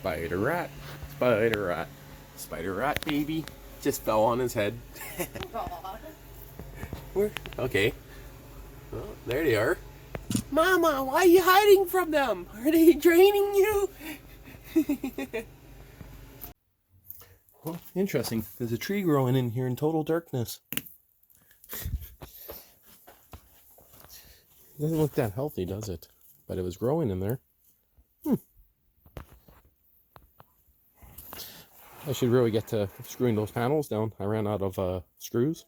Spider rat. Spider rat. Spider rat, baby. Just fell on his head. Where? Okay. Well, there they are. Mama, why are you hiding from them? Are they draining you? Well, interesting. There's a tree growing in here in total darkness. It doesn't look that healthy, does it? But it was growing in there. I should really get to screwing those panels down. I ran out of screws.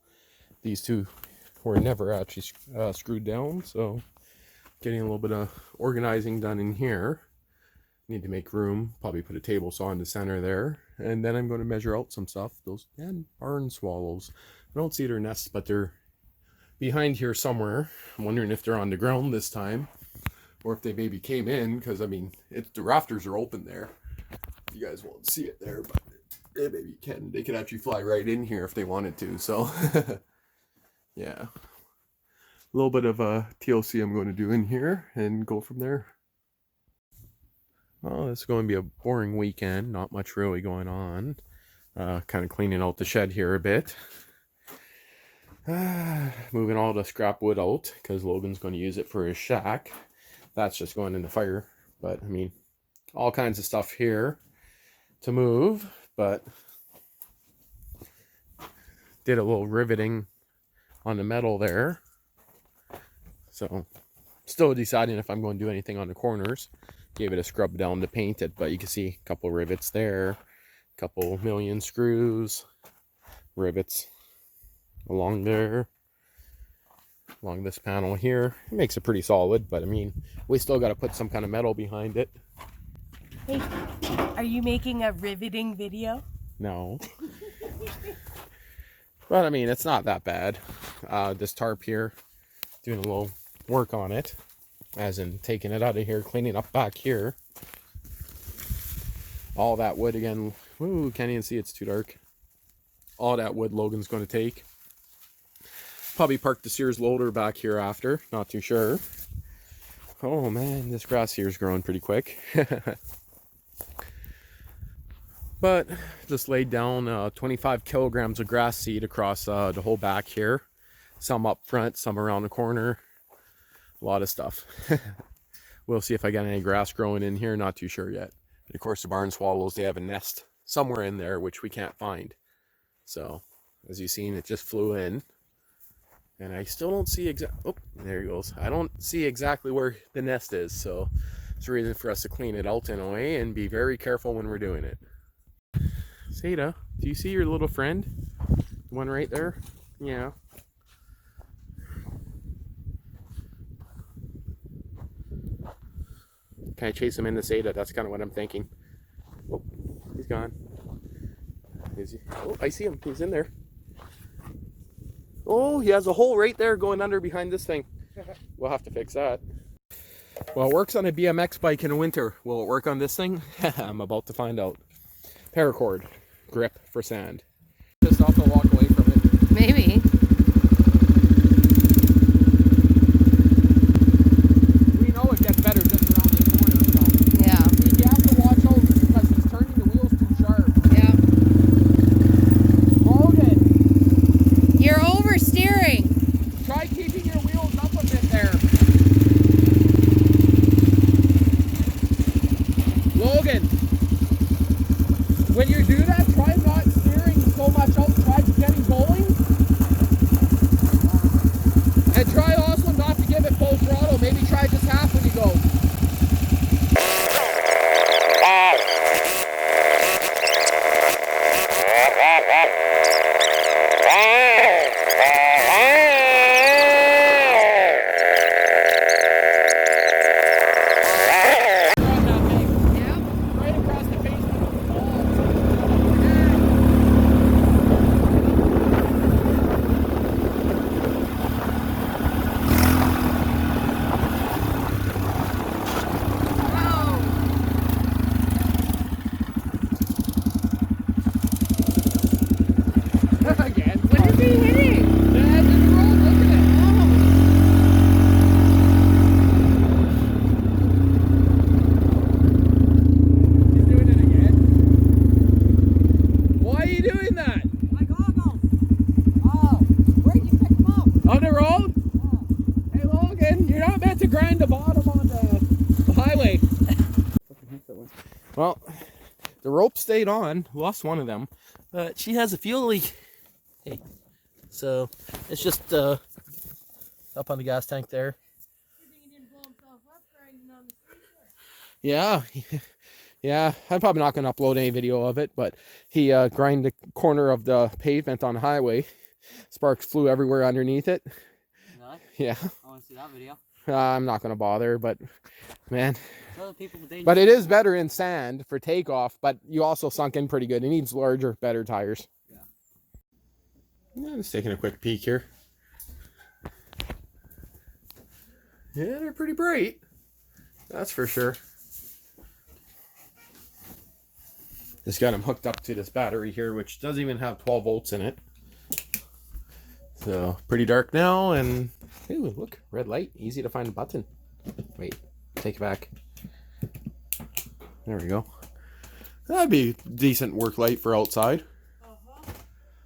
These two were never actually screwed down, so getting a little bit of organizing done in here. Need to make room, probably put a table saw in the center there, and then I'm going to measure out some stuff. Those barn swallows, I don't see their nests, but they're behind here somewhere. I'm wondering if they're on the ground this time, or if they maybe came in, because I mean, the rafters are open there. You guys won't see it there, but they maybe can. They could actually fly right in here if they wanted to, so yeah. A little bit of a TLC I'm going to do in here and go from there. Well, it's going to be a boring weekend. Not much really going on. Kind of cleaning out the shed here a bit. Moving all the scrap wood out because Logan's going to use it for his shack. That's just going in the fire. But, I mean, all kinds of stuff here to move. But did a little riveting on the metal there. So, still deciding if I'm going to do anything on the corners. Gave it a scrub down to paint it, but you can see a couple rivets there, a couple million screws, rivets along there, along this panel here. It makes it pretty solid, but I mean, we still got to put some kind of metal behind it. Hey, are you making a riveting video? No. But I mean, it's not that bad. This tarp here, doing a little work on it. As in taking it out of here, cleaning up back here. All that wood again. Ooh, can't even see, it's too dark. All that wood Logan's going to take. Probably park the Sears loader back here after. Not too sure. Oh man, this grass here is growing pretty quick. But just laid down 25 kilograms of grass seed across the whole back here. Some up front, some around the corner. A lot of stuff. We'll see if I got any grass growing in here. Not too sure yet. And of course, the barn swallows, they have a nest somewhere in there, which we can't find. So, as you've seen, it just flew in. And I still don't see oh, there he goes. I don't see exactly where the nest is. So, it's a reason for us to clean it out in a way and be very careful when we're doing it. Seda, do you see your little friend? The one right there? Yeah. Can I chase him into Seda? That's kind of what I'm thinking. Oh, he's gone. Is he? Oh, I see him. He's in there. Oh, he has a hole right there going under behind this thing. We'll have to fix that. Well, it works on a BMX bike in the winter. Will it work on this thing? I'm about to find out. Paracord grip for sand. Just have to walk away from it. Maybe. We know it gets better just around the corner. So. Yeah. You have to watch out because he's turning the wheels too sharp. Yeah. Logan! You're oversteering. Try keeping your wheels up a bit there. Logan! When you do that, try not steering so much out. Try getting going. And try also not to give it full throttle. Maybe try just half when you go. Right across the basement of the wall. Well, the rope stayed on. Lost one of them. But she has a fuel leak. Hey. So, it's just up on the gas tank there. Yeah. Yeah, I'm probably not going to upload any video of it, but he grind the corner of the pavement on the highway. Sparks flew everywhere underneath it. Really? Yeah. I want to see that video. I'm not going to bother, but man. Show the people the But it is better in sand for takeoff, but you also sunk in pretty good. It needs larger, better tires. Yeah, just taking a quick peek here. Yeah, they're pretty bright. That's for sure. Just got them hooked up to this battery here, which doesn't even have 12 volts in it. So, pretty dark now, and ooh, look, red light, easy to find a button. Wait, take it back. There we go. That'd be decent work light for outside.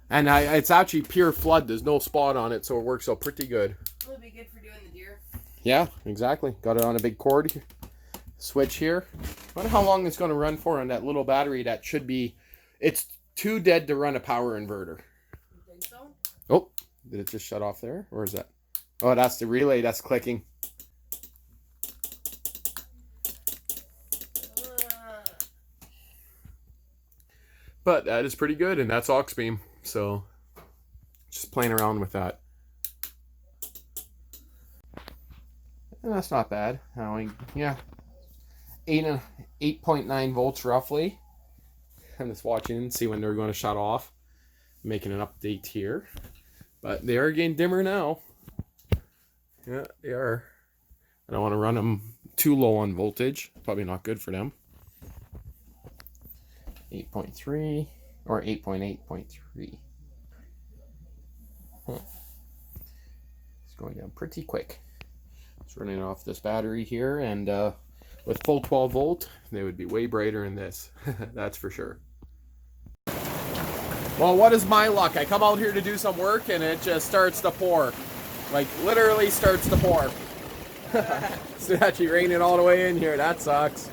And it's actually pure flood. There's no spot on it, so it works out pretty good. Will it be good for doing the deer? Yeah, exactly. Got it on a big cord. Switch here. I wonder how long it's going to run for on that little battery that should be... It's too dead to run a power inverter. You think so? Oh, did it just shut off there? Or is that... Oh, that's the relay that's clicking. But that is pretty good, and that's aux beam. So, just playing around with that. And that's not bad. Yeah. 8.9 volts roughly. I'm just watching and see when they're going to shut off. Making an update here. But they are getting dimmer now. Yeah, they are. I don't want to run them too low on voltage. Probably not good for them. 8.3 or 8.8.3. It's going down pretty quick. It's running off this battery here, and with full 12 volt, they would be way brighter than this. That's for sure. Well, what is my luck? I come out here to do some work, and it just starts to pour. Like, literally starts to pour. It's actually raining all the way in here. That sucks.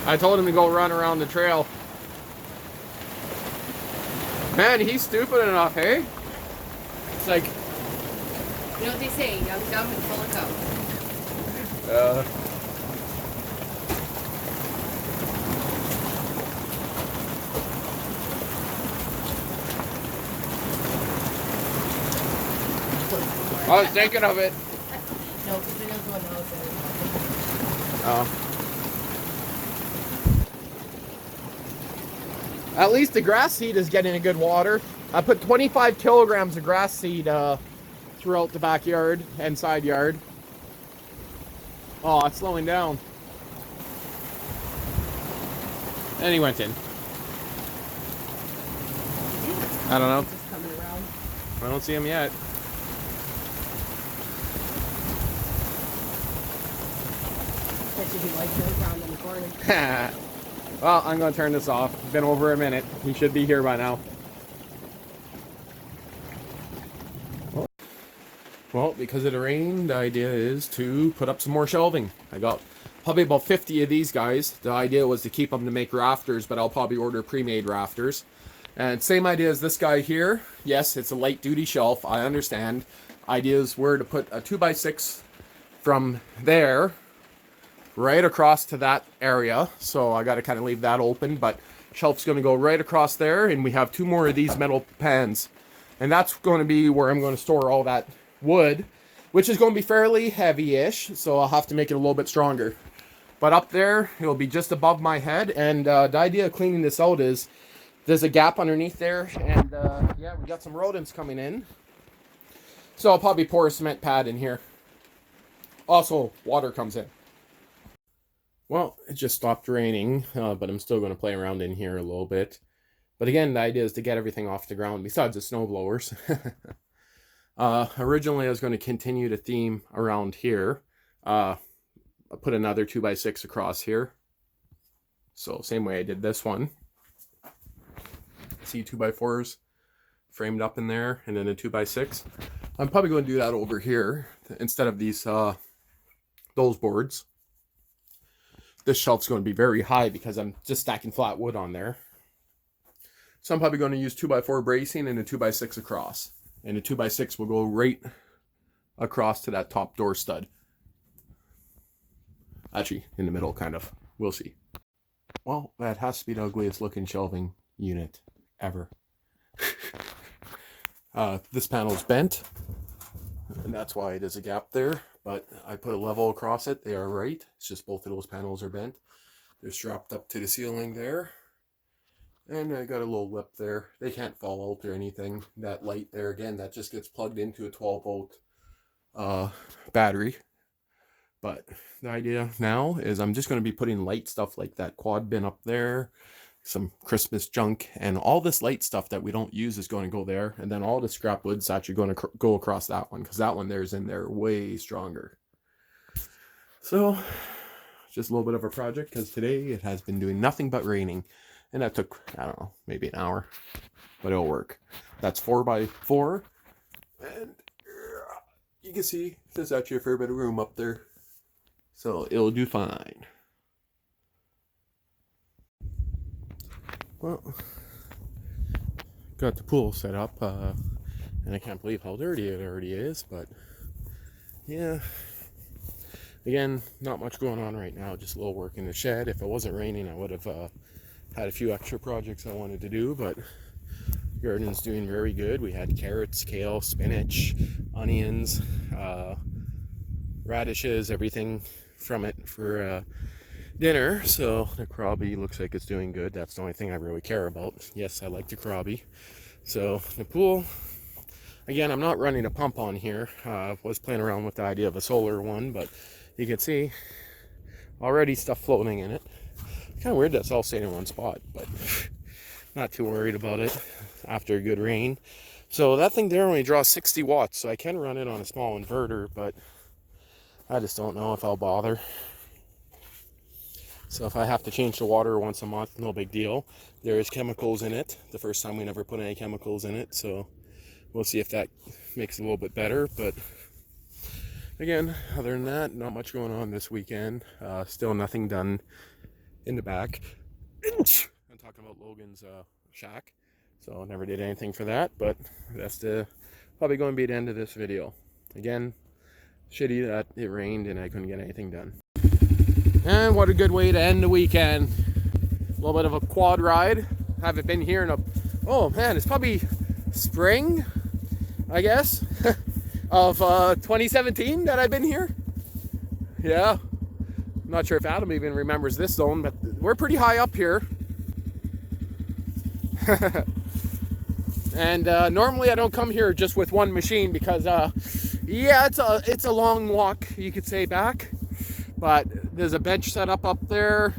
I told him to go run around the trail. Man, he's stupid enough, hey? It's like... You know what they say, young, dumb, and full of cum. I was thinking of it. No, because they don't go in the house anymore. Oh. At least the grass seed is getting a good water. I put 25 kilograms of grass seed throughout the backyard and side yard. Oh, it's slowing down. And he went in. I don't know. Just coming around. I don't see him yet. Bet you he likes going around in the corner. Well, I'm going to turn this off. It's been over a minute. He should be here by now. Well, because of the rain, the idea is to put up some more shelving. I got probably about 50 of these guys. The idea was to keep them to make rafters, but I'll probably order pre-made rafters. And same idea as this guy here. Yes, it's a light-duty shelf. I understand. Ideas were to put a 2x6 from there right across to that area, so I got to kind of leave that open, but shelf's going to go right across there, and we have 2 more of these metal pans, and that's going to be where I'm going to store all that wood, which is going to be fairly heavy-ish, so I'll have to make it a little bit stronger. But up there, it'll be just above my head, and the idea of cleaning this out is there's a gap underneath there, and yeah, we got some rodents coming in, so I'll probably pour a cement pad in here. Also, water comes in. Well, it just stopped raining, but I'm still going to play around in here a little bit. But again, the idea is to get everything off the ground besides the snow blowers. Originally, I was going to continue the theme around here. I put another 2x6 across here. So same way I did this one. See 2x4s framed up in there, and then a 2x6. I'm probably going to do that over here instead of these those boards. This shelf's going to be very high because I'm just stacking flat wood on there. So I'm probably going to use 2x4 bracing and a 2x6 across. And the 2x6 will go right across to that top door stud. Actually, in the middle, kind of. We'll see. Well, that has to be the ugliest looking shelving unit ever. This panel's bent, and that's why there's a gap there. But I put a level across it. They are right. It's just both of those panels are bent. They're strapped up to the ceiling there. And I got a little lip there. They can't fall out or anything. That light there, again, that just gets plugged into a 12-volt battery. But the idea now is I'm just going to be putting light stuff like that quad bin up there, some Christmas junk, and all this light stuff that we don't use is going to go there. And then all the scrap wood's actually going to go across that one, because that one there's in there way stronger. So just a little bit of a project, because today it has been doing nothing but raining. And that took, I don't know, maybe an hour, but it'll work. That's 4x4. And you can see there's actually a fair bit of room up there. So it'll do fine. Well, got the pool set up, and I can't believe how dirty it already is, but yeah. Again, not much going on right now, just a little work in the shed. If it wasn't raining, I would have had a few extra projects I wanted to do, but garden's doing very good. We had carrots, kale, spinach, onions, radishes, everything from it for dinner. So the krabi looks like it's doing good. That's the only thing I really care about. Yes, I like the krabi. So the pool, again, I'm not running a pump on here. I was playing around with the idea of a solar one, but you can see already stuff floating in it. Kind of weird that's all staying in one spot, but not too worried about it after a good rain. So that thing there only draws 60 watts, so I can run it on a small inverter, but I just don't know if I'll bother. So if I have to change the water once a month, no big deal. There is chemicals in it. The first time we never put any chemicals in it, so we'll see if that makes it a little bit better. But again, other than that, not much going on this weekend. Still nothing done in the back. I'm talking about Logan's shack. So never did anything for that, but that's probably going to be the end of this video. Again, shitty that it rained and I couldn't get anything done. And what a good way to end the weekend. A little bit of a quad ride. Haven't been here in oh man, it's probably spring, I guess, of 2017 that I've been here. Yeah. I'm not sure if Adam even remembers this zone, but we're pretty high up here. And normally I don't come here just with one machine because yeah, it's a long walk, you could say, back, but there's a bench set up there.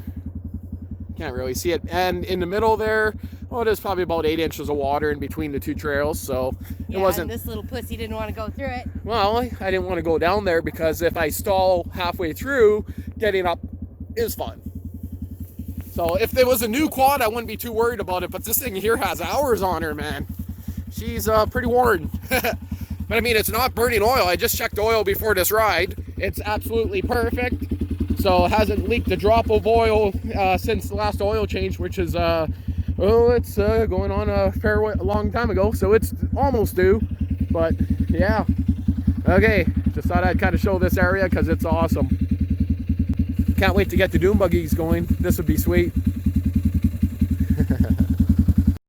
Can't really see it, and in the middle there, there's probably about 8 inches of water in between the two trails, so yeah, it wasn't. And this little pussy didn't want to go through it. Well, I didn't want to go down there because if I stall halfway through, getting up is fun. So if there was a new quad, I wouldn't be too worried about it, but this thing here has hours on her, man. She's pretty worn. But I mean, it's not burning oil. I just checked oil before this ride. It's absolutely perfect. So it hasn't leaked a drop of oil since the last oil change, which is, it's going on a long time ago. So it's almost due, but yeah. Okay, just thought I'd kind of show this area because it's awesome. Can't wait to get the dune buggies going. This would be sweet.